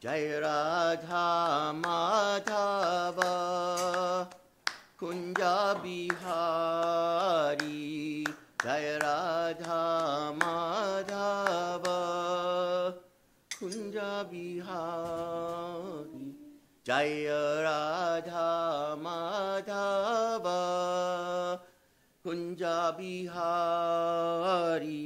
जय राधा माधवा कुंजा बिहारी जय राधा माधवा कुंजा बिहारी जय राधा माधवा कुंजा बिहारी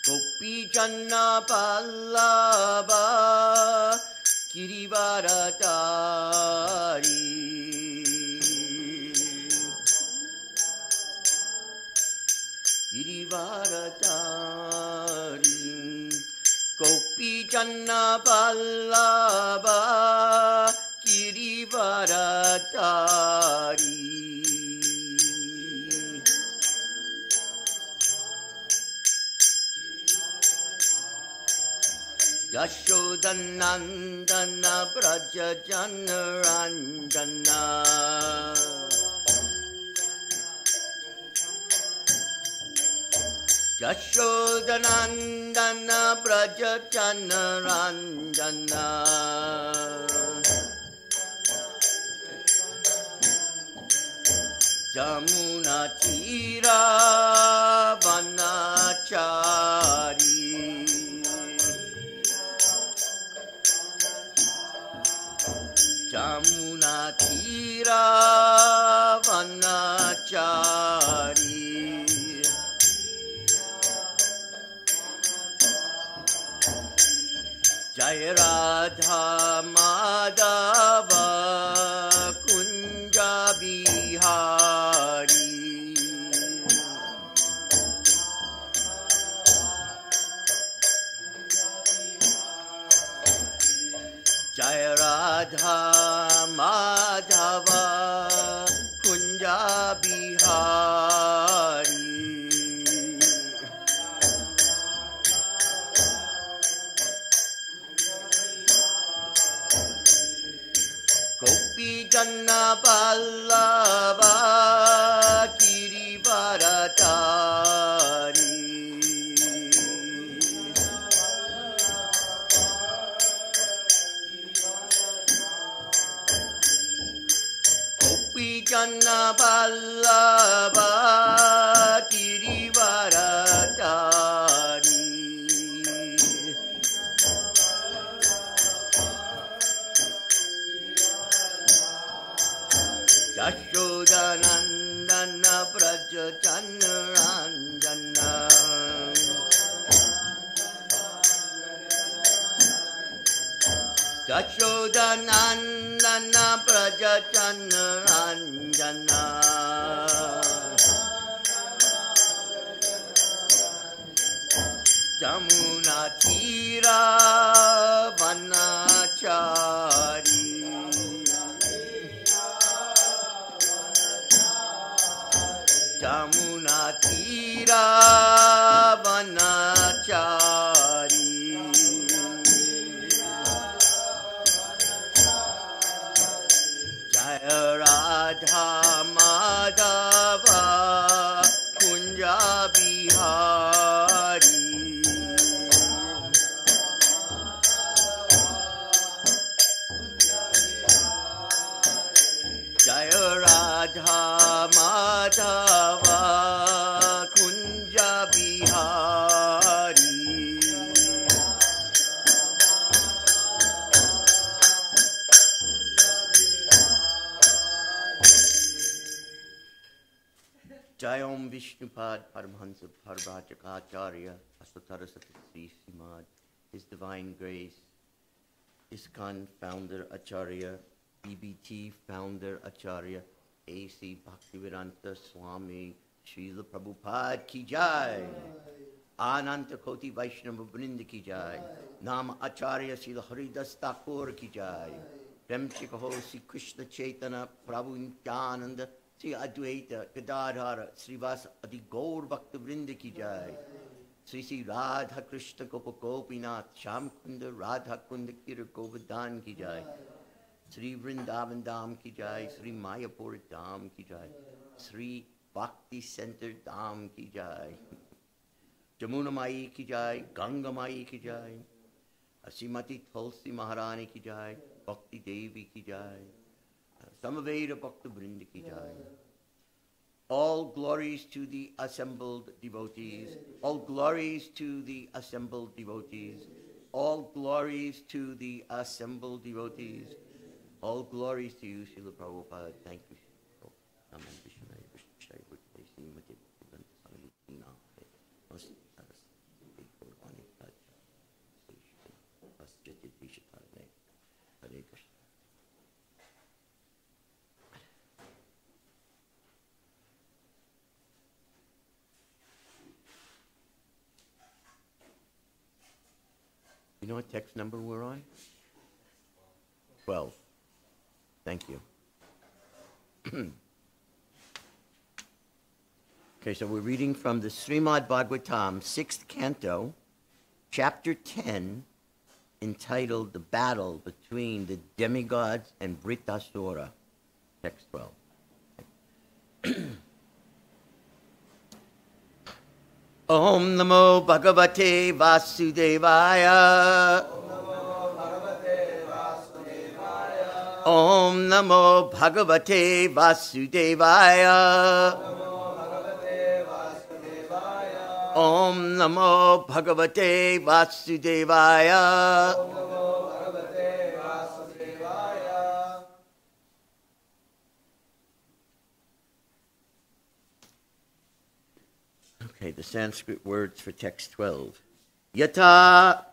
गोपी जन्ना पल्लवा गिरिवरचारी गिरिवरचारी गोपी जन्ना पल्लवा गिरिवरचारी यशोदनंदन ब्रज जन रंजना यशोदनंदन ब्रज जन रंजना जमुना तीरा वनाचारी जमुना तीरा वनाचारी जय राधा माधव कुंज बिहारी जय राधा माधव कुंज बिहारी गोपी जन पल्लवा गिरिवरचारी गोपी जन पल्लवा गिरिवरचारी यशोदनंदन ब्रज जन रंजना यशोदनंदन ब्रज जन रंजना जमुना तीरा वनाचारी जमुना तीरा वनाचारी जय राधा माधव कुंज बिहारी जय राधा माधव कुंज बिहारी जय ओम Vishnupad Paramhans परिव्राजकाचार्य Asatharasati Sri Srimad, His Divine Grace, ISKCON Founder Acharya, BBT Founder Acharya, A.C. Bhaktivedanta Swami, Srila Prabhupada Ki Jai, Ananta Koti Vaishnava Vrinda Ki Jai, Nama Acharya Srila Haridas Thakur Ki Jai, Premchikaho Sri Krishna Chaitanya Prabhu Nityananda, Sri Advaita Gadadhara Srivasa Adi Gaur Bhakta Vrinda Ki Jai, Sri Sri Radha Krishna Gopa Gopinath Shyam Kunda Radha Kunda Kira Govardhan Ki Jai, Sri Vrindavan Dham ki jai, Sri Mayapur Dham ki jai, Sri Bhakti Center Dham ki jai, Jamuna Mai ki jai, Ganga Mai ki jai, Asimati Tulsi Maharani ki jai, Bhakti Devi ki jai, Samaveda Bhakta Vrinda ki jai. All glories to the assembled devotees, all glories to the assembled devotees, all glories to the assembled devotees, all glories to you, Srila Prabhupada. Thank you. You know what text number we're on? 12. Thank you. Okay, so we're reading from the Srimad Bhagavatam, 6th canto, chapter 10, entitled The Battle Between the Demigods and Vritasura, text 12. Om Namo Bhagavate Vasudevaya. Om Namo Bhagavate Vasudevaya. Om Namo Bhagavate Vasudevaya. Okay, the Sanskrit words for text 12. Yata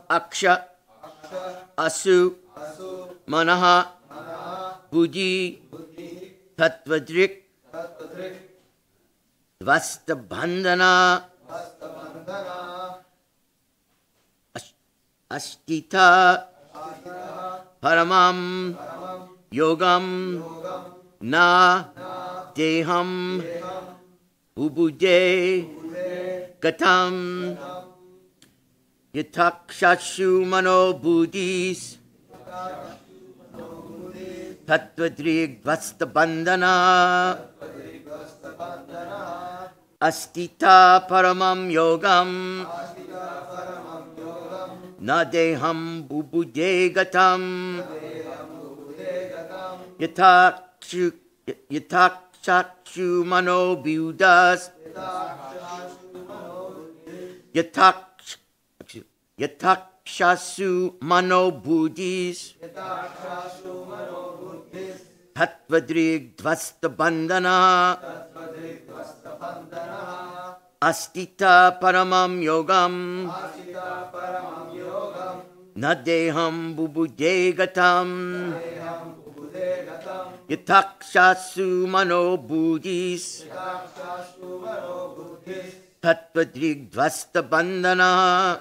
Aksha Asu Manaha Buddhi Tattvadrik Dvasta Bandhana Astita Paramam Yogam Na Deham Ubude Gatam Yatakshashu Mano Buddhis Tattvadrig Dvasta Bandhana Astita Paramam Yogam Nadeham Bubude Gatam Yatakshashu Mano Buddhas Yatakshashu Mano Buddhis Tattvadrig Dvasta Bandhana Astita Paramam Yogam Nadeham Bubude Gatam Yatakshashu Mano Buddhis Tattvadrig Dvasta Bandhana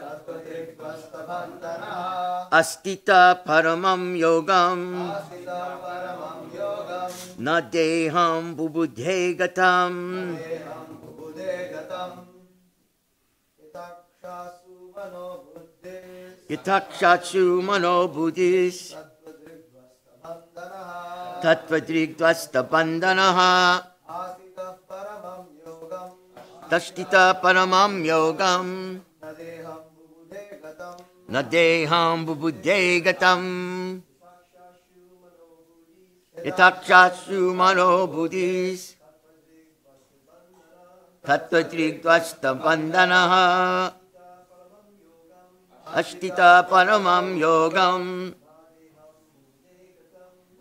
Astita Paramam Yogam Nadeham Bubude Gatam Yatakshashu Mano Buddhis Tattvadrig Dvasta Bandhana Tashtita Paramam Yogam Nadeham Bubude Gatam Yatakshashu Mano Buddhis Tattvadrig Dvasta Bandhana Ashtita Paramam Yogam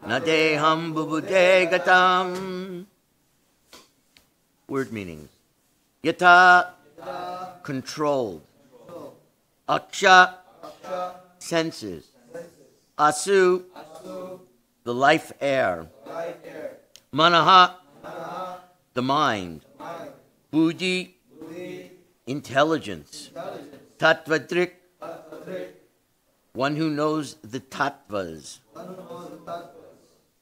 Nadeham Bubude Gatam. Word meanings. Yata, controlled. Aksha, senses. Asu, the life air. Manaha, the mind. Buddhi, intelligence. Tattvadrik, one who knows the tattvas,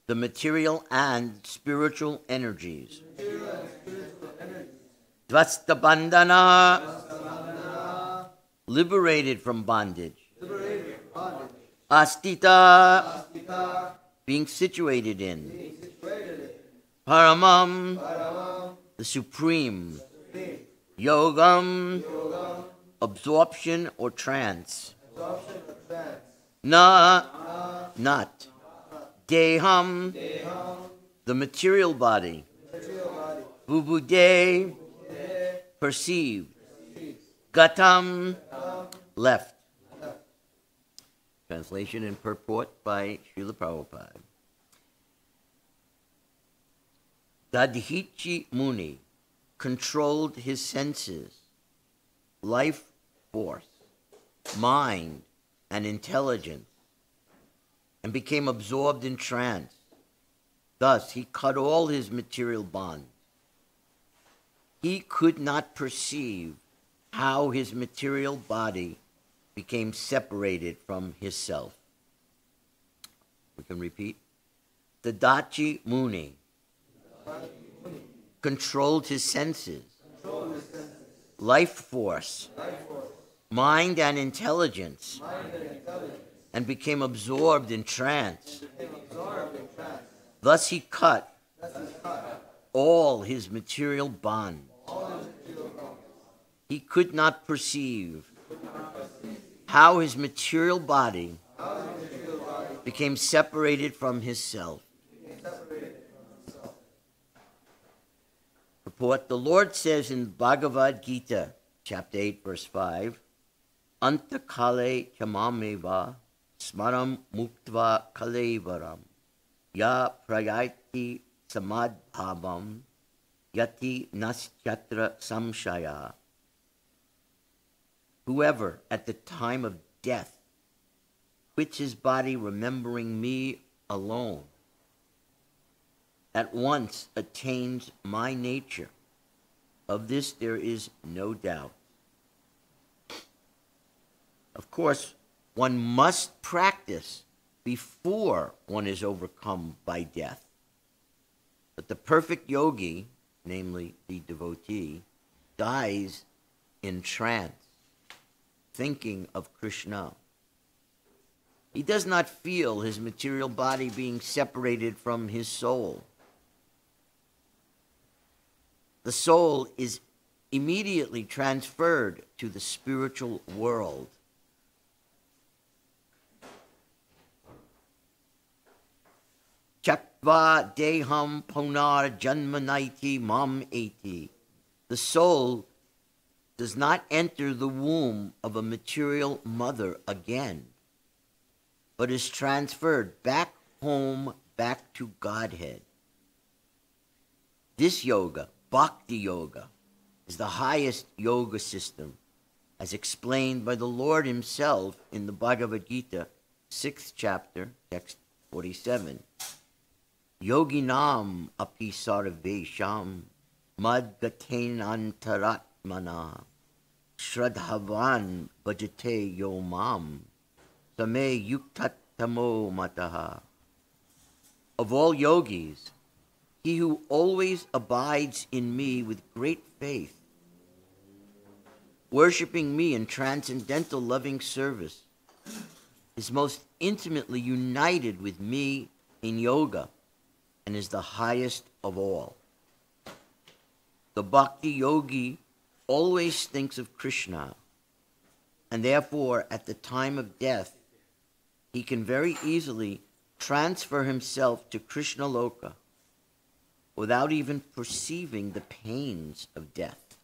the material and spiritual energies. Dvasta Bandhana, liberated from bondage. Astita, being situated in. Paramam, the supreme. Yogam, absorption or trance. Na, not. Deham, the material body. Bubude, perceived. Gatam, left. Translation and purport by Srila Prabhupada. Dadhichi Muni controlled his senses, life force, mind, and intelligence, and became absorbed in trance. Thus, he cut all his material bonds. He could not perceive how his material body became separated from his self. We can repeat. The Dachi Muni controlled his senses, life force, mind and intelligence, and became absorbed in trance. Thus he cut all his material bonds. He could not perceive how his material body became separated from his self. Purport, the Lord says in Bhagavad Gita, chapter 8, verse 5, Anta kale chamameva smaram muktva kalevaram ya prayati samadbhavam yati nasyatra samshaya. Whoever at the time of death quits his body remembering me alone at once attains my nature. Of this there is no doubt. Of course, one must practice before one is overcome by death. But the perfect yogi, namely the devotee, dies in trance, thinking of Krishna. He does not feel his material body being separated from his soul. The soul is immediately transferred to the spiritual world. Chakva deham ponar janmanaiti mam eti. The soul does not enter the womb of a material mother again, but is transferred back home, back to Godhead. This yoga, Bhakti Yoga, is the highest yoga system, as explained by the Lord himself in the Bhagavad Gita, 6th chapter, text 47. Yoginam api sarvesham madgatenantaratmana shradhavan bhajate yomam same yuktatamo mataha. Of all yogis, he who always abides in me with great faith, worshiping me in transcendental loving service, is most intimately united with me in yoga and is the highest of all. The bhakti yogi always thinks of Krishna, and therefore at the time of death he can very easily transfer himself to Krishna Loka without even perceiving the pains of death.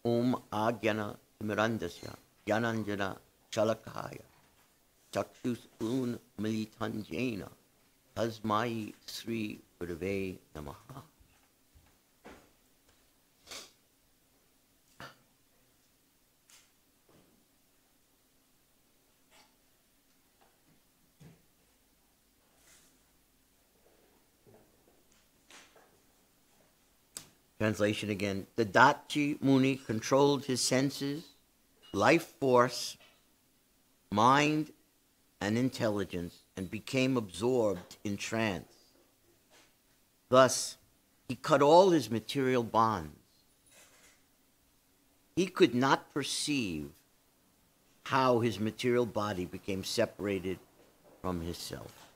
Om Agyana Timirandasya Gyananjana Chalakaya Chakshus Un Militanjena Tasmai Sri Gurave Namaha. Translation again. The Dachi Muni controlled his senses, life force, mind, and intelligence, and became absorbed in trance. Thus, he cut all his material bonds. he could not perceive how his material body became separated from his self.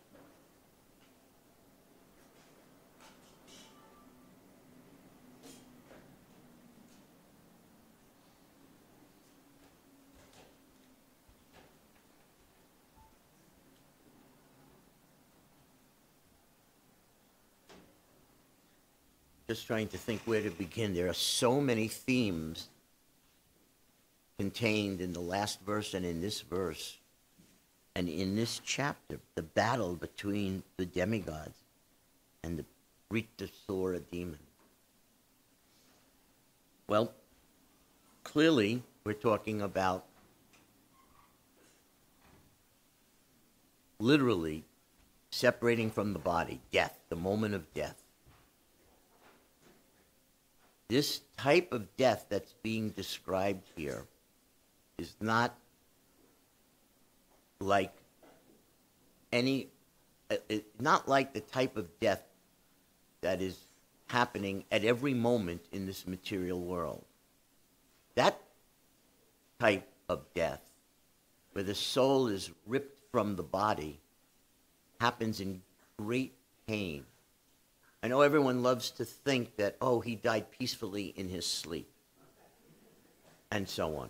Just trying to think where to begin. There are so many themes contained in the last verse and in this verse and in this chapter. The battle between the demigods and the Vritrasura demon. Well, clearly we're talking about literally separating from the body, death, the moment of death. This type of death that's being described here is not like not like the type of death that is happening at every moment in this material world. That type of death, where the soul is ripped from the body, happens in great pain. I know everyone loves to think that, oh, he died peacefully in his sleep, and so on.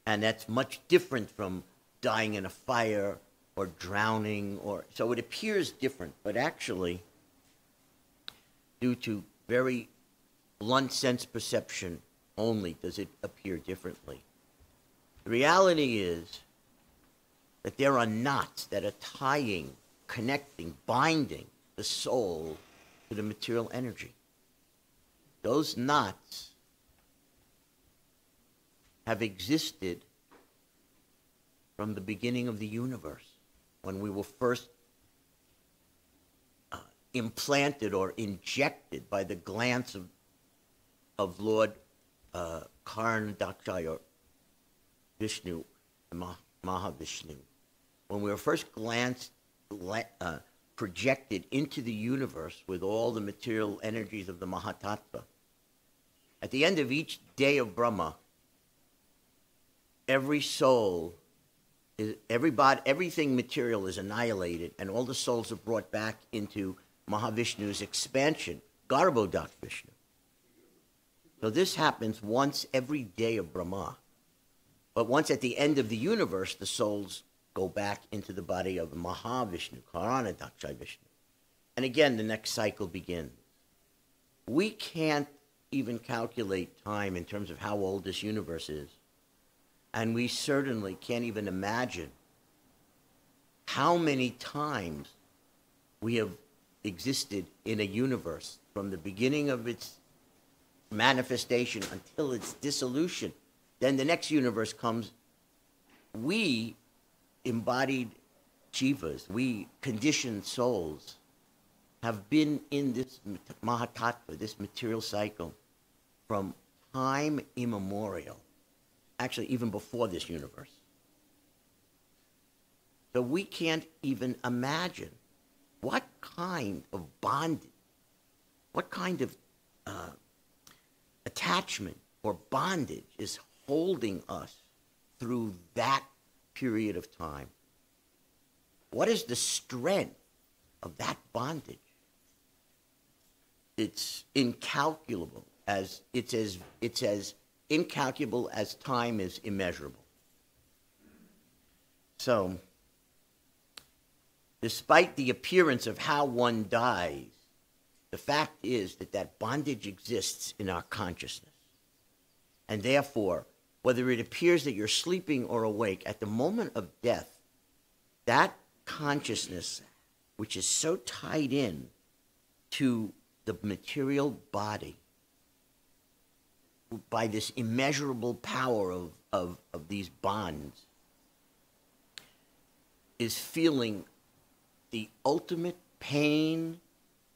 And that's much different from dying in a fire or drowning, so it appears different, but actually, due to very blunt sense perception only does it appear differently. The reality is that there are knots that are tying, connecting, binding the soul to the material energy. Those knots have existed from the beginning of the universe, when we were first implanted or injected by the glance of Lord Karnadaksha or Vishnu, Mahavishnu. When we were first projected into the universe with all the material energies of the Mahatattva, at the end of each day of Brahma, every soul, everything material is annihilated, and all the souls are brought back into Mahavishnu's expansion, Garbhodak Vishnu. So this happens once every day of Brahma. But once at the end of the universe, the souls go back into the body of Mahavishnu, Karnadaksha Vishnu. And again, the next cycle begins. We can't even calculate time in terms of how old this universe is. And we certainly can't even imagine how many times we have existed in a universe from the beginning of its manifestation until its dissolution. Then the next universe comes. We embodied jivas, we conditioned souls, have been in this mahatattva, this material cycle, from time immemorial. Actually, even before this universe. So we can't even imagine what kind of bondage, what kind of attachment or bondage is holding us through that period of time. What is the strength of that bondage? It's incalculable, it's as incalculable as time is immeasurable. So, despite the appearance of how one dies, the fact is that that bondage exists in our consciousness. And therefore, whether it appears that you're sleeping or awake, at the moment of death, that consciousness, which is so tied in to the material body, by this immeasurable power of these bonds, is feeling the ultimate pain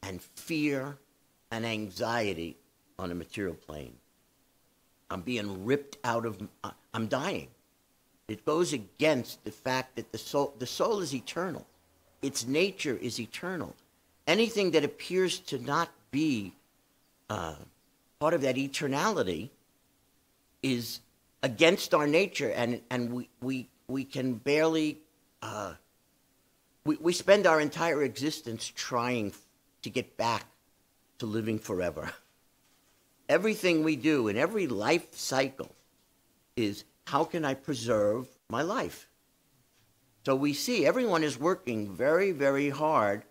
and fear and anxiety on a material plane. I'm being ripped out of, I'm dying. It goes against the fact that the soul is eternal. Its nature is eternal. Anything that appears to not be part of that eternality is against our nature, and we can barely, we spend our entire existence trying to get back to living forever. Everything we do in every life cycle is, how can I preserve my life? So we see everyone is working very, very hard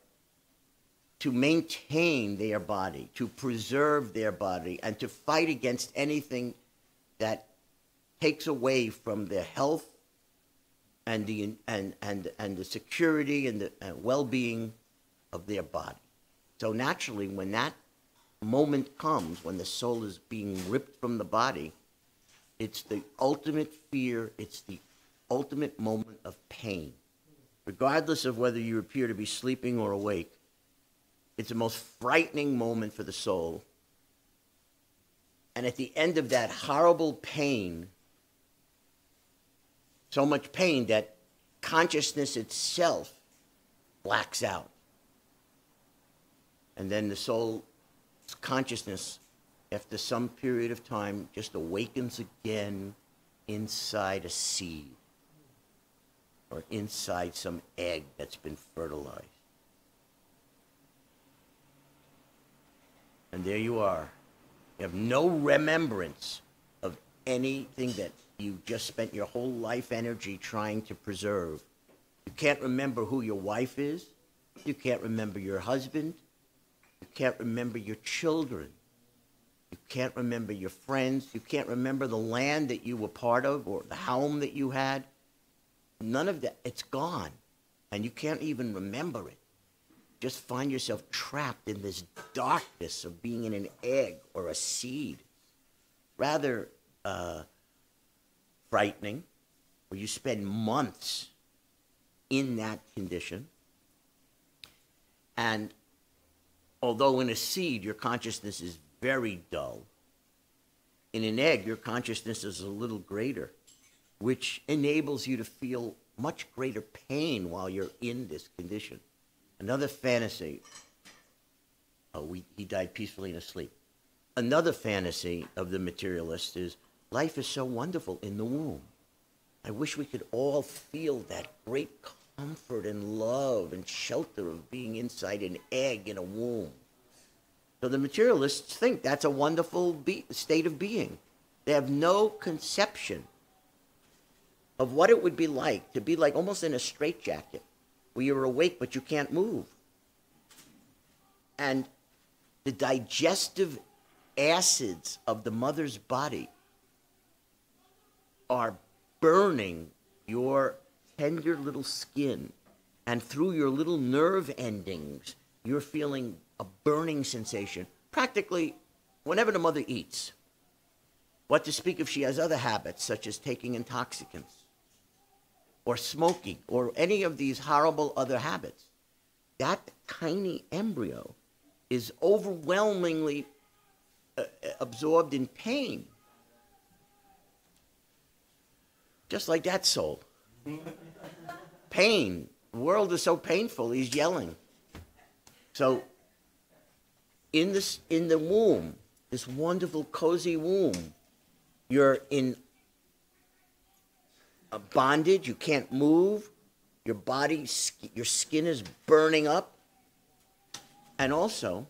to maintain their body, to preserve their body, and to fight against anything that takes away from their health and the security and the well-being of their body. So naturally, when that moment comes, when the soul is being ripped from the body, it's the ultimate fear, it's the ultimate moment of pain. Regardless of whether you appear to be sleeping or awake, it's the most frightening moment for the soul. And at the end of that horrible pain, so much pain that consciousness itself blacks out. And then the soul's consciousness, after some period of time, just awakens again inside a seed or inside some egg that's been fertilized. And there you are. You have no remembrance of anything that you just spent your whole life energy trying to preserve. You can't remember who your wife is. You can't remember your husband. You can't remember your children. You can't remember your friends. You can't remember the land that you were part of or the home that you had. None of that. It's gone. And you can't even remember it. Just find yourself trapped in this darkness of being in an egg or a seed. Rather frightening, where you spend months in that condition. And although in a seed your consciousness is very dull, in an egg your consciousness is a little greater, which enables you to feel much greater pain while you're in this condition. Another fantasy, he died peacefully in his sleep. Another fantasy of the materialist is, life is so wonderful in the womb. I wish we could all feel that great comfort and love and shelter of being inside an egg in a womb. So the materialists think that's a wonderful state of being. They have no conception of what it would be like to be like almost in a straitjacket, where you're awake but you can't move. And the digestive acids of the mother's body are burning your tender little skin, and through your little nerve endings, you're feeling a burning sensation practically whenever the mother eats. What to speak if she has other habits, such as taking intoxicants, or smoking, or any of these horrible other habits. That tiny embryo is overwhelmingly absorbed in pain. Just like that soul. Pain. The world is so painful, he's yelling. So, in the womb, this wonderful, cozy womb, you're in a bondage, you can't move, your body, your skin is burning up, and also,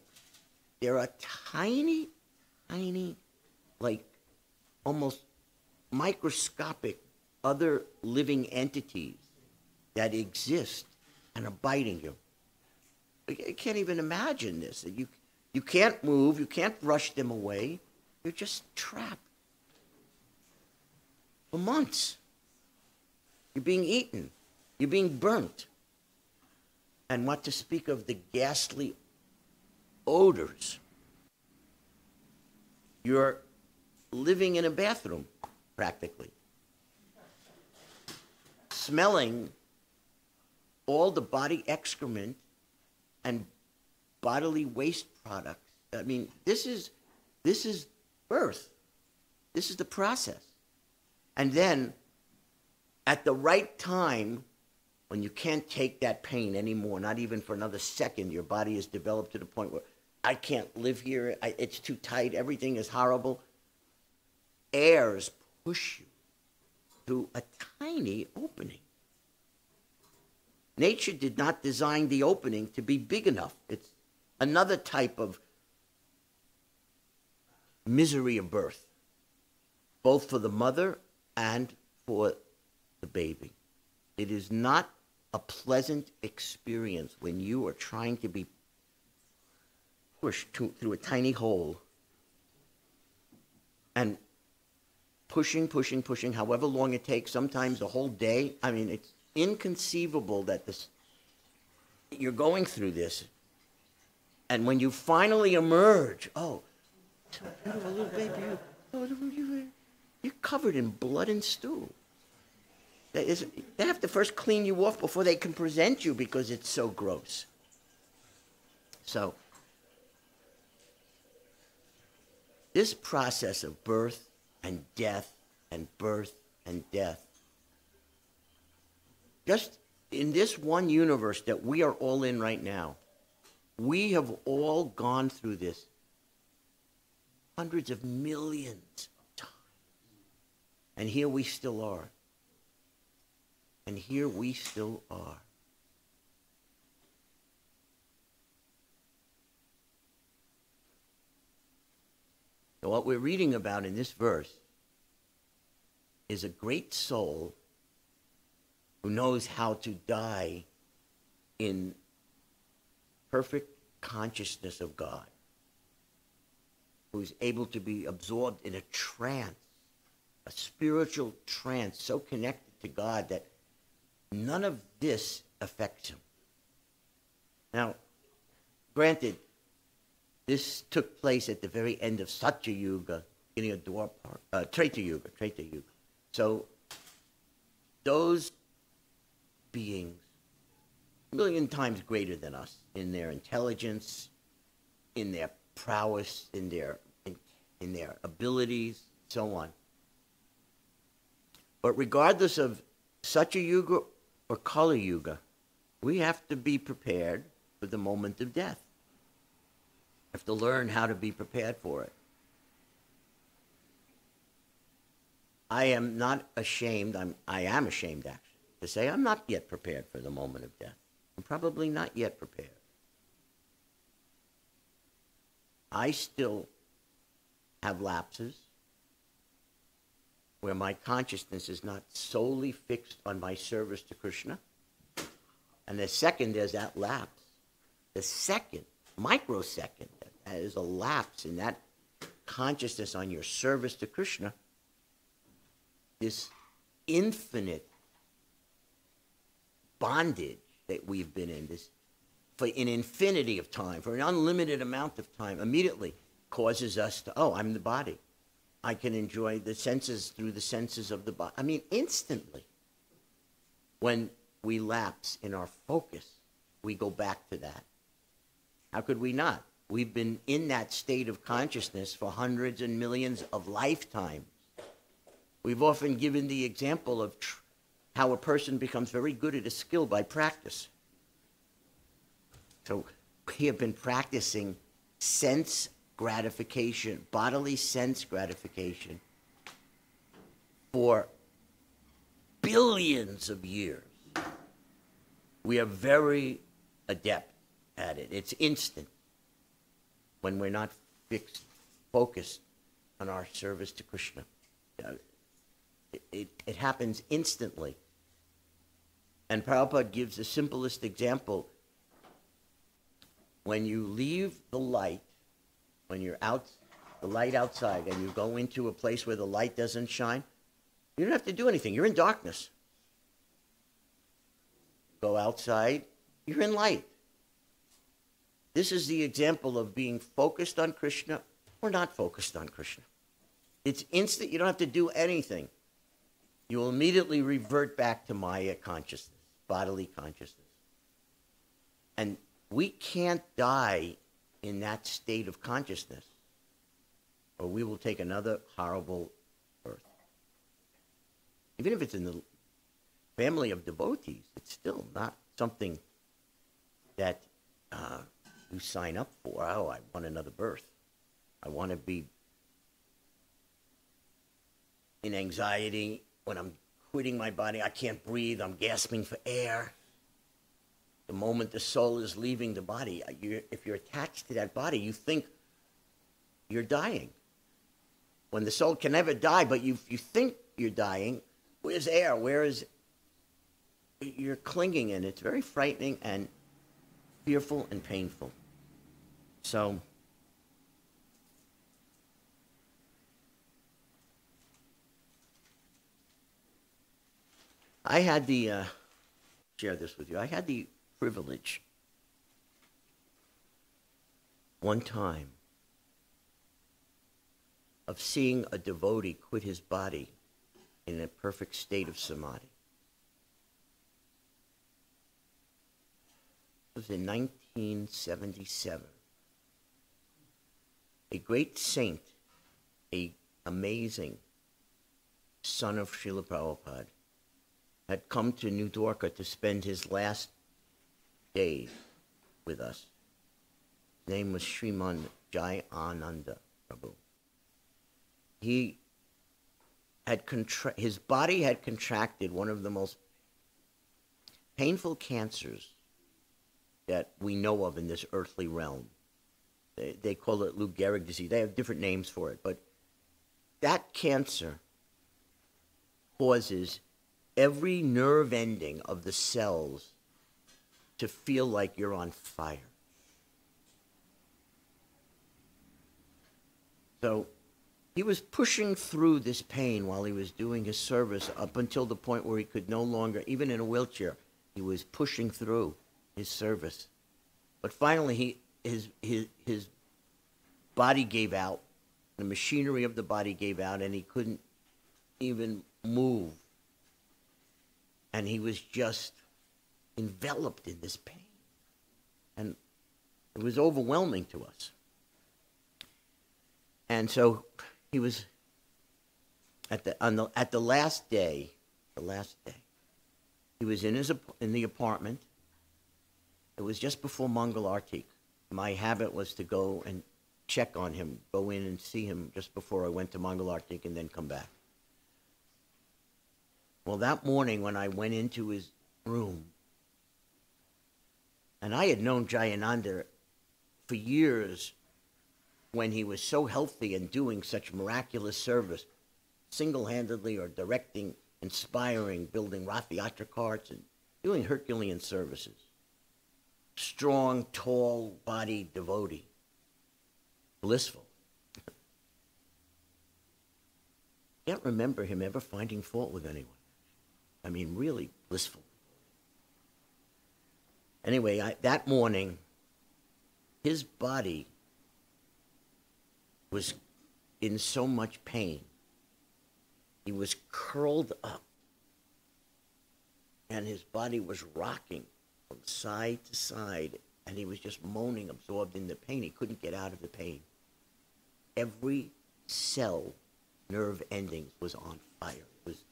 there are tiny, like almost microscopic other living entities that exist and are biting you. I can't even imagine this. You can't move, you can't brush them away, you're just trapped for months. You're being eaten. You're being burnt. And what to speak of the ghastly odors. You're living in a bathroom, practically. Smelling all the body excrement and bodily waste products. I mean, this is birth. This is the process. And then, at the right time, when you can't take that pain anymore, not even for another second, your body is developed to the point where I can't live here, it's too tight, everything is horrible. airs push you through a tiny opening. Nature did not design the opening to be big enough. It's another type of misery of birth, both for the mother and for the baby. It is not a pleasant experience when you are trying to be pushed through a tiny hole and pushing, however long it takes, sometimes a whole day. I mean, it's inconceivable that you're going through this. And when you finally emerge, oh, so beautiful little baby, you're covered in blood and stew. They have to first clean you off before they can present you because it's so gross. So, this process of birth and death and birth and death, just in this one universe that we are all in right now, we have all gone through this hundreds of millions of times. And here we still are. And here we still are. So what we're reading about in this verse is a great soul who knows how to die in perfect consciousness of God, who's able to be absorbed in a trance, a spiritual trance, so connected to God that none of this affects him. Now, granted, this took place at the very end of Satya Yuga, beginning of Treta Yuga. So those beings, a million times greater than us in their intelligence, in their prowess, in their abilities, so on. But regardless of Satya Yuga or Kali Yuga, we have to be prepared for the moment of death. We have to learn how to be prepared for it. I am not ashamed, I am ashamed actually, to say I'm not yet prepared for the moment of death. I'm probably not yet prepared. I still have lapses where my consciousness is not solely fixed on my service to Krishna. And the second there's that lapse, the second, microsecond, that is a lapse in that consciousness on your service to Krishna, this infinite bondage that we've been in, this for an infinity of time, for an unlimited amount of time, immediately causes us to, oh, I'm the body. I can enjoy the senses through the senses of the body. I mean, instantly. When we lapse in our focus, we go back to that. How could we not? We've been in that state of consciousness for hundreds and millions of lifetimes. We've often given the example of how a person becomes very good at a skill by practice. So we have been practicing sense gratification, bodily sense gratification, for billions of years. We are very adept at it. It's instant when we're not focused on our service to Krishna. It happens instantly. And Prabhupada gives the simplest example. When you leave the light, when you're out, the light outside, and you go into a place where the light doesn't shine, you don't have to do anything. You're in darkness. Go outside, you're in light. This is the example of being focused on Krishna or not focused on Krishna. It's instant. You don't have to do anything. You will immediately revert back to Maya consciousness, bodily consciousness. And we can't die in that state of consciousness, or we will take another horrible birth. Even if it's in the family of devotees, it's still not something that you sign up for. Oh, I want another birth. I want to be in anxiety, when I'm quitting my body, I can't breathe, I'm gasping for air. The moment the soul is leaving the body, if you're attached to that body, you think you're dying. When the soul can never die, but you think you're dying, where's air? Where is... You're clinging, and it's very frightening and fearful and painful. So I had the share this with you. I had the privilege one time of seeing a devotee quit his body in a perfect state of samadhi. It was in 1977. A great saint, a amazing son of Srila Prabhupada, had come to New Dwarka to spend his last days with us. His name was Sriman Jayananda Prabhu. He had his body had contracted one of the most painful cancers that we know of in this earthly realm. They call it Lou Gehrig disease. They have different names for it, but that cancer causes every nerve ending of the cells to feel like you're on fire. So he was pushing through this pain while he was doing his service up until the point where he could no longer, even in a wheelchair, he was pushing through his service. But finally, his body gave out, the machinery of the body gave out, and he couldn't even move. And he was just enveloped in this pain. And it was overwhelming to us. And so he was at the last day, he was in the apartment. It was just before Mangal Artik. My habit was to go and check on him, go in and see him just before I went to Mangal Artik and then come back. Well, that morning when I went into his room, and I had known Jayananda for years when he was so healthy and doing such miraculous service, single-handedly or directing, inspiring, building Rath Yatra carts and doing Herculean services. Strong, tall-bodied devotee. Blissful. Can't remember him ever finding fault with anyone. I mean, really blissful. Anyway, that morning, his body was in so much pain. He was curled up, and his body was rocking from side to side, and he was just moaning, absorbed in the pain. He couldn't get out of the pain. Every cell, nerve endings was on fire. It was the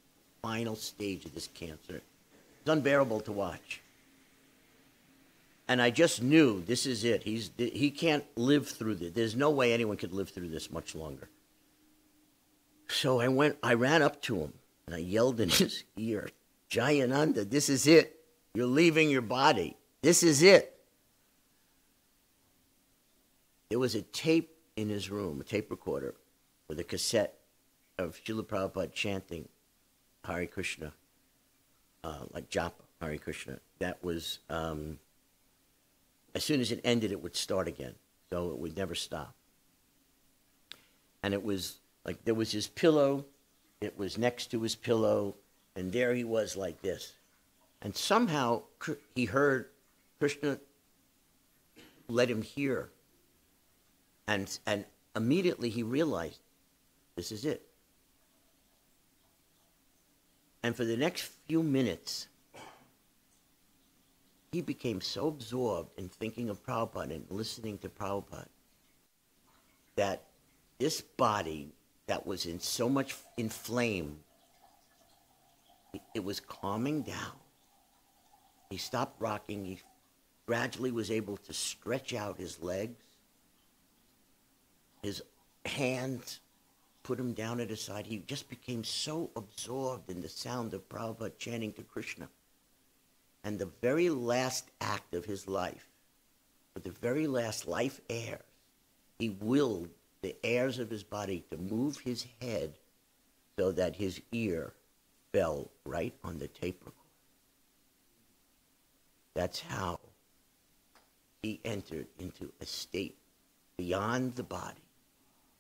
final stage of this cancer. It was unbearable to watch. And I just knew, this is it. He can't live through this. There's no way anyone could live through this much longer. So I ran up to him, and I yelled in his ear, Jayananda, this is it. You're leaving your body. This is it. There was a tape in his room, a tape recorder, with a cassette of Srila Prabhupada chanting Hare Krishna, like japa, Hare Krishna. That was... as soon as it ended, it would start again. So it would never stop. And it was like there was his pillow, it was next to his pillow, and there he was like this. And somehow he heard Krishna let him hear. And immediately he realized, this is it. And for the next few minutes, he became so absorbed in thinking of Prabhupada and listening to Prabhupada that this body that was in so much inflame, it was calming down. He stopped rocking. He gradually was able to stretch out his legs, his hands, put him down at his side. He just became so absorbed in the sound of Prabhupada chanting to Krishna. And the very last act of his life, for the very last life airs, he willed the airs of his body to move his head so that his ear fell right on the tape recorder. That's how he entered into a state beyond the body,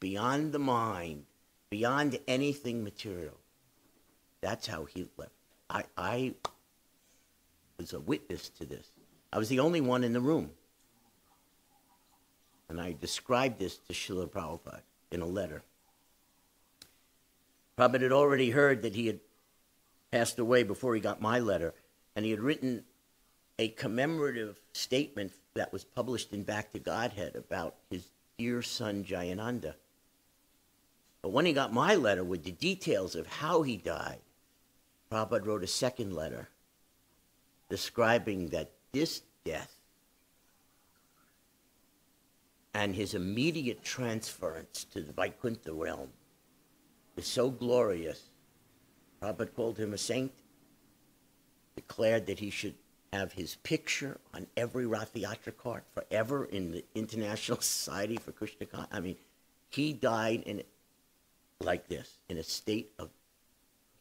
beyond the mind, beyond anything material. That's how he left. I was a witness to this. I was the only one in the room. And I described this to Srila Prabhupada in a letter. Prabhupada had already heard that he had passed away before he got my letter, and he had written a commemorative statement that was published in Back to Godhead about his dear son Jayananda. But when he got my letter with the details of how he died, Prabhupada wrote a second letter describing that this death and his immediate transference to the Vaikuntha realm is so glorious. Prabhupada called him a saint, declared that he should have his picture on every Rath Yatra cart forever in the International Society for Krishna Consciousness. I mean, he died in like this, in a state of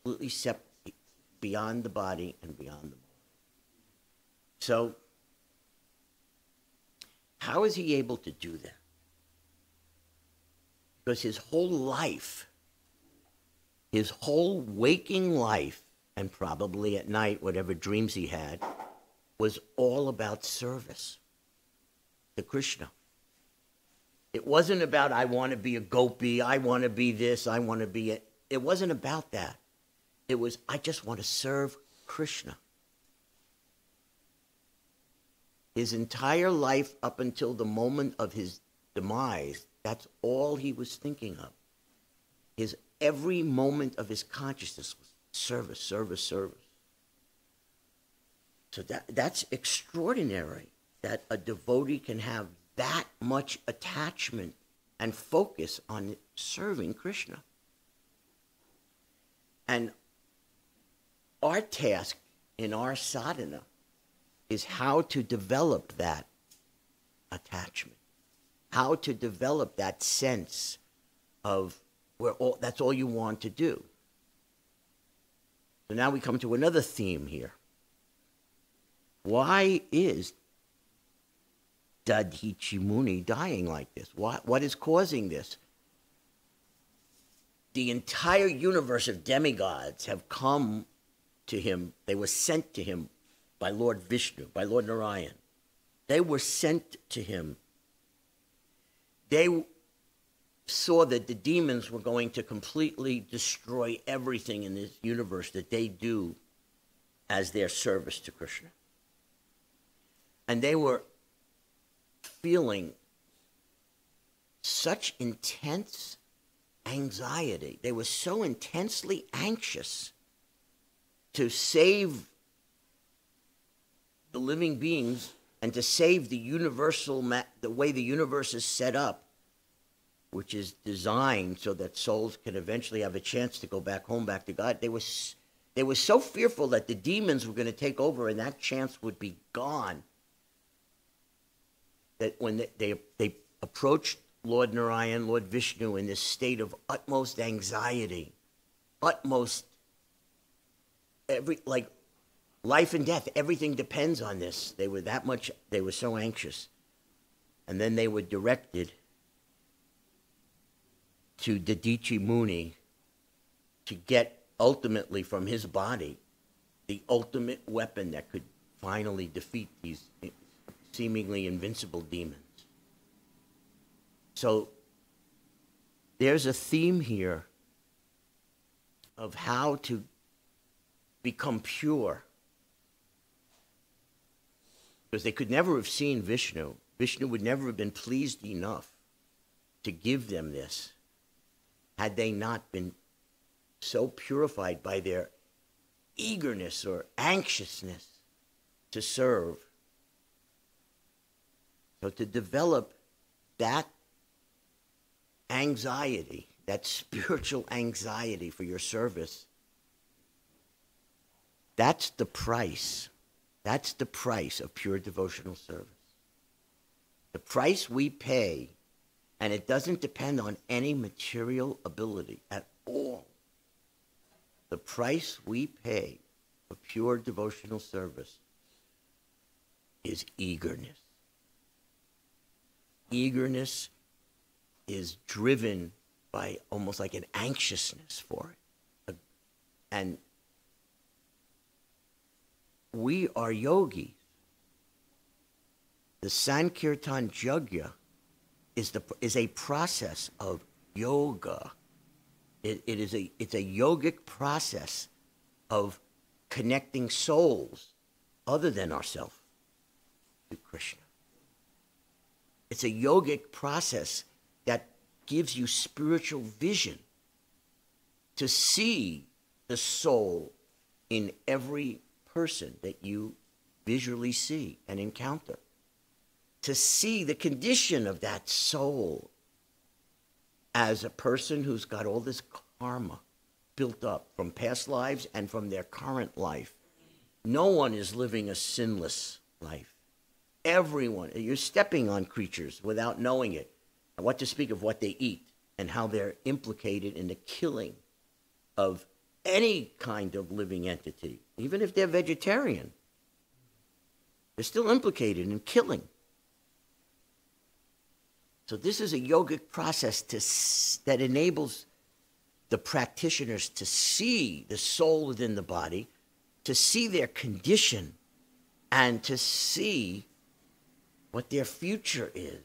completely separate, beyond the body and beyond the mind. So, how is he able to do that? Because his whole life, his whole waking life, and probably at night, whatever dreams he had, was all about service to Krishna. It wasn't about, I want to be a gopi, I want to be this, I want to be it. It wasn't about that. It was, I just want to serve Krishna. His entire life up until the moment of his demise, that's all he was thinking of. His every moment of his consciousness was service, service, service. So that's extraordinary that a devotee can have that much attachment and focus on serving Krishna. And our task in our sadhana is how to develop that attachment, how to develop that sense of that's all you want to do. So now we come to another theme here. Why is Dadichi Muni dying like this? What is causing this? The entire universe of demigods have come to him. They were sent to him by Lord Vishnu, by Lord Narayan. They were sent to him. They saw that the demons were going to completely destroy everything in this universe that they do as their service to Krishna. And they were feeling such intense anxiety. They were so intensely anxious to save the living beings and to save the universal, the way the universe is set up, which is designed so that souls can eventually have a chance to go back home, back to God. They were so fearful that the demons were going to take over and that chance would be gone, that when they approached Lord Narayan, Lord Vishnu, in this state of utmost anxiety, utmost, like life and death, everything depends on this. They were so anxious. And then they were directed to Dadichi Muni to get ultimately from his body the ultimate weapon that could finally defeat these seemingly invincible demons. So there's a theme here of how to become pure. Because they could never have seen Vishnu. Vishnu would never have been pleased enough to give them this had they not been so purified by their eagerness or anxiousness to serve. So to develop that anxiety, that spiritual anxiety for your service, that's the price. That's the price of pure devotional service. The price we pay, and it doesn't depend on any material ability at all. The price we pay for pure devotional service is eagerness. Eagerness is driven by almost like an anxiousness for it. And we are yogis. The Sankirtan Yajna is a process of yoga. It's a yogic process of connecting souls other than ourselves to Krishna. It's a yogic process that gives you spiritual vision to see the soul in every person that you visually see and encounter. To see the condition of that soul as a person who's got all this karma built up from past lives and from their current life. No one is living a sinless life. Everyone, you're stepping on creatures without knowing it. And what to speak of what they eat and how they're implicated in the killing of any kind of living entity. Even if they're vegetarian, they're still implicated in killing. So this is a yogic process that enables the practitioners to see the soul within the body, to see their condition, and to see what their future is,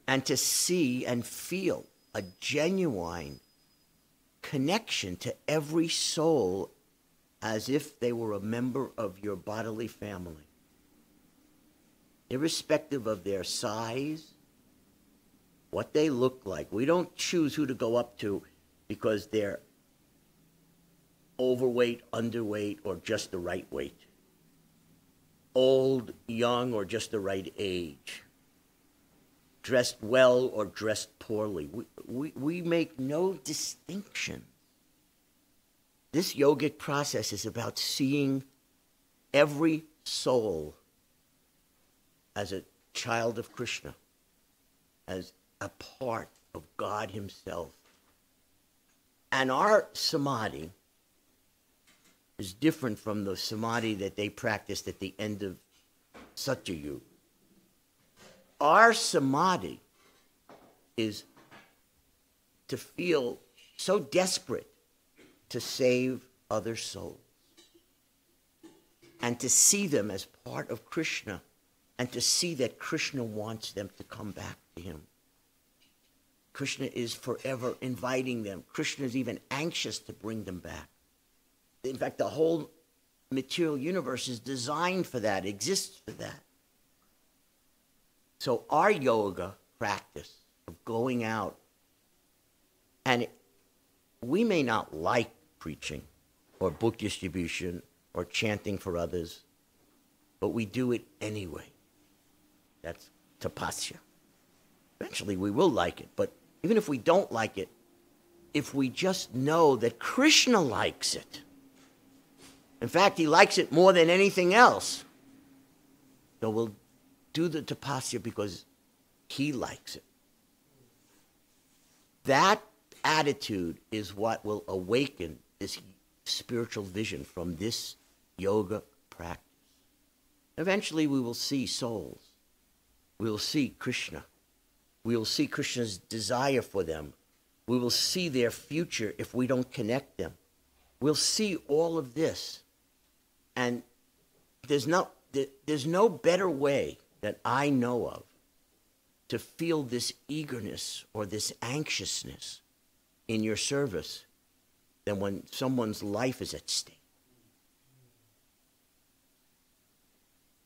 and to see and feel a genuine connection to every soul as if they were a member of your bodily family, irrespective of their size, what they look like. We don't choose who to go up to because they're overweight, underweight, or just the right weight. Old, young, or just the right age. Dressed well or dressed poorly. We make no distinction. This yogic process is about seeing every soul as a child of Krishna, as a part of God himself. And our samadhi is different from the samadhi that they practiced at the end of Satyayuga. Our samadhi is to feel so desperate to save other souls and to see them as part of Krishna and to see that Krishna wants them to come back to him. Krishna is forever inviting them. Krishna is even anxious to bring them back. In fact, the whole material universe is designed for that, exists for that. So our yoga practice of going out, and we may not like preaching or book distribution or chanting for others, but we do it anyway. That's tapasya. Eventually we will like it, but even if we don't like it, if we just know that Krishna likes it, in fact, he likes it more than anything else, so we'll do the tapasya because he likes it. That attitude is what will awaken this spiritual vision from this yoga practice. Eventually we will see souls. We will see Krishna. We will see Krishna's desire for them. We will see their future if we don't connect them. We'll see all of this. And there's no better way that I know of to feel this eagerness or this anxiousness in your service than when someone's life is at stake.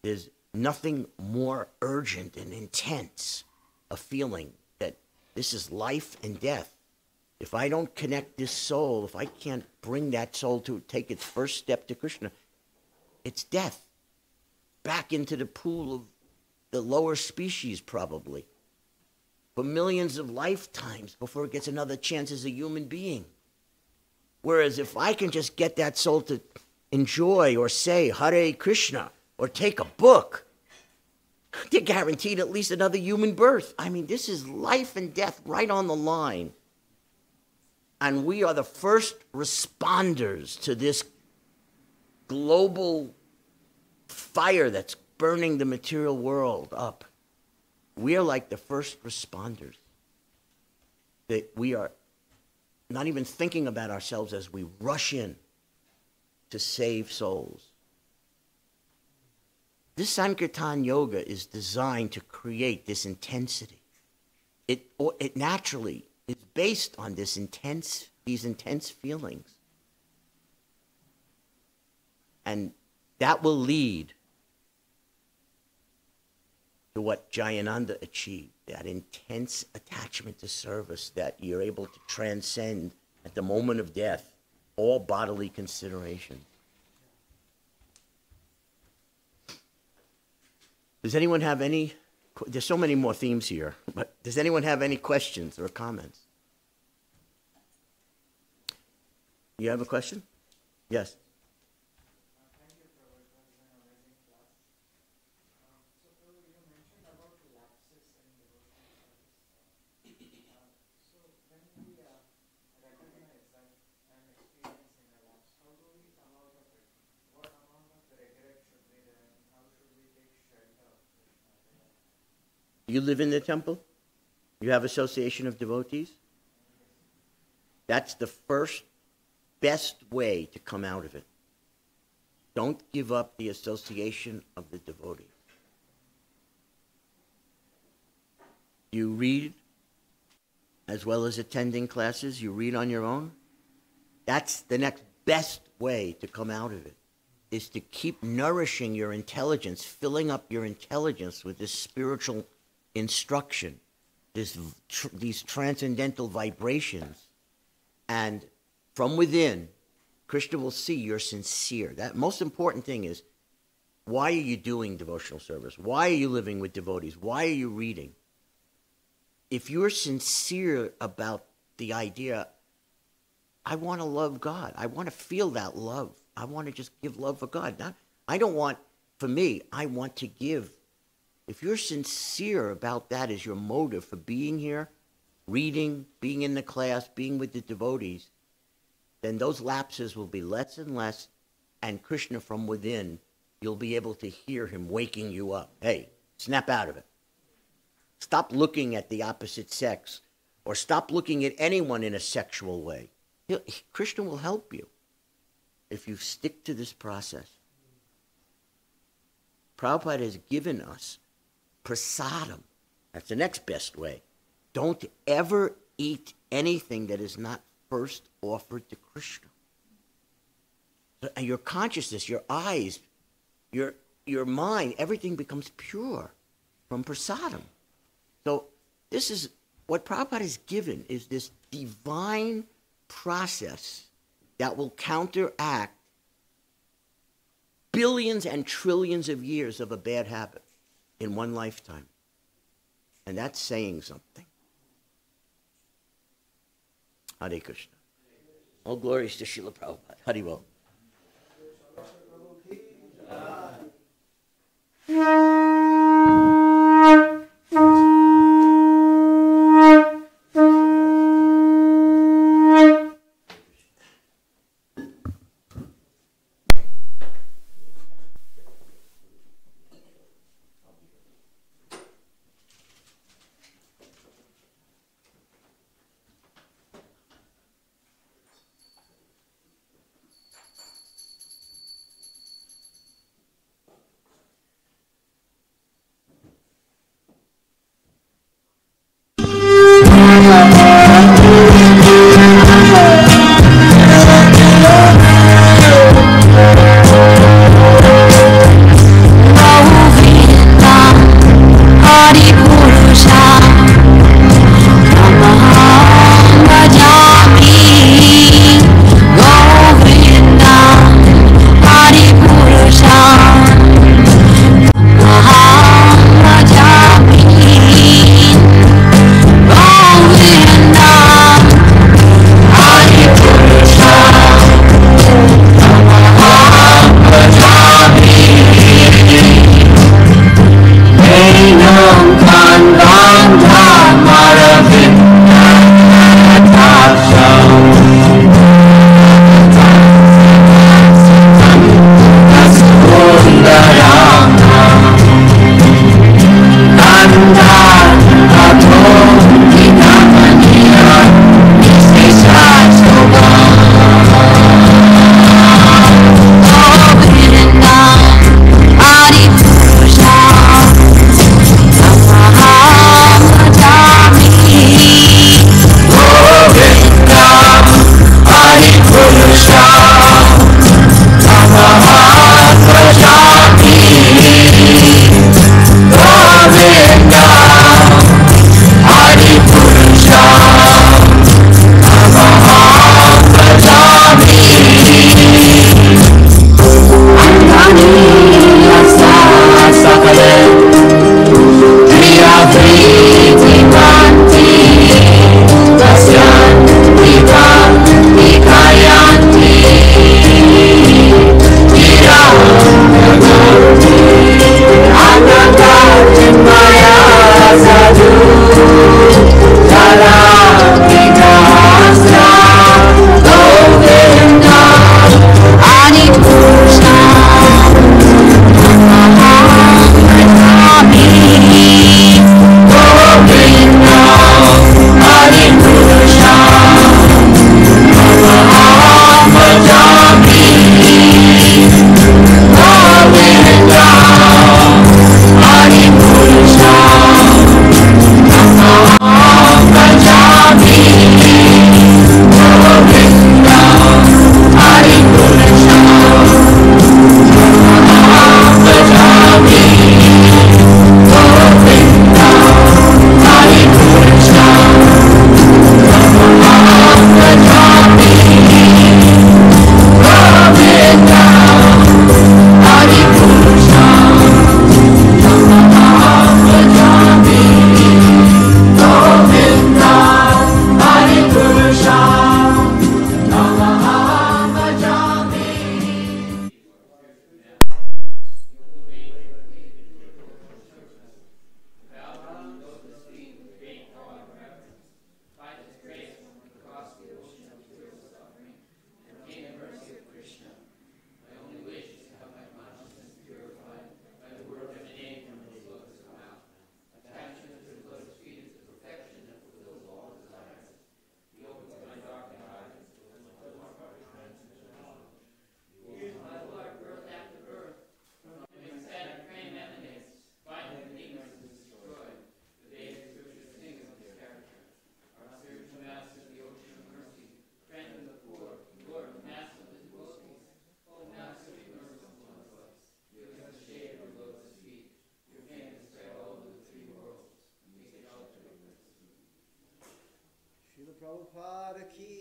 There's nothing more urgent and intense a feeling that this is life and death. If I don't connect this soul, if I can't bring that soul to take its first step to Krishna, it's death. Back into the pool of the lower species, probably. for millions of lifetimes before it gets another chance as a human being. Whereas if I can just get that soul to enjoy or say Hare Krishna or take a book, they're guaranteed at least another human birth. I mean, this is life and death right on the line. And we are the first responders to this global fire that's burning the material world up. We are like the first responders. That we are not even thinking about ourselves as we rush in to save souls. This Sankirtan Yoga is designed to create this intensity. It naturally is based on these intense feelings. And that will lead to what Jayananda achieved, that intense attachment to service that you're able to transcend at the moment of death all bodily considerations. Does anyone have any, there's so many more themes here, but does anyone have any questions or comments? You have a question? Yes. Thank you, Prabhu. It was an amazing class. So, Prabhu, you mentioned about lapses in devotional service. So, when we recognize that I'm experiencing a lapse, how do we come out of it? What amount of regret should be there? And how should we take shelter of Krishna? You live in the temple? You have association of devotees? That's the first best way to come out of it. Don't give up the association of the devotees. You read, as well as attending classes, you read on your own. That's the next best way to come out of it, is to keep nourishing your intelligence, filling up your intelligence with this spiritual instruction, these transcendental vibrations. And from within, Krishna will see you're sincere. That most important thing is, why are you doing devotional service? Why are you living with devotees? Why are you reading? If you're sincere about the idea, I want to love God. I want to feel that love. I want to just give love for God. I don't want, for me, I want to give. If you're sincere about that as your motive for being here, reading, being in the class, being with the devotees, then those lapses will be less and less, and Krishna from within, you'll be able to hear him waking you up. Hey, snap out of it. Stop looking at the opposite sex, or stop looking at anyone in a sexual way. Krishna will help you if you stick to this process. Prabhupada has given us prasadam. That's the next best way. Don't ever eat anything that is not first offered to Krishna. And your consciousness, your eyes, your mind, everything becomes pure from prasadam. So this is what Prabhupada has given, is this divine process that will counteract billions and trillions of years of a bad habit in one lifetime. And that's saying something. Hare Krishna. All glories to Srila Prabhupada. Haribol. Ramesvara ki.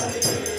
Hare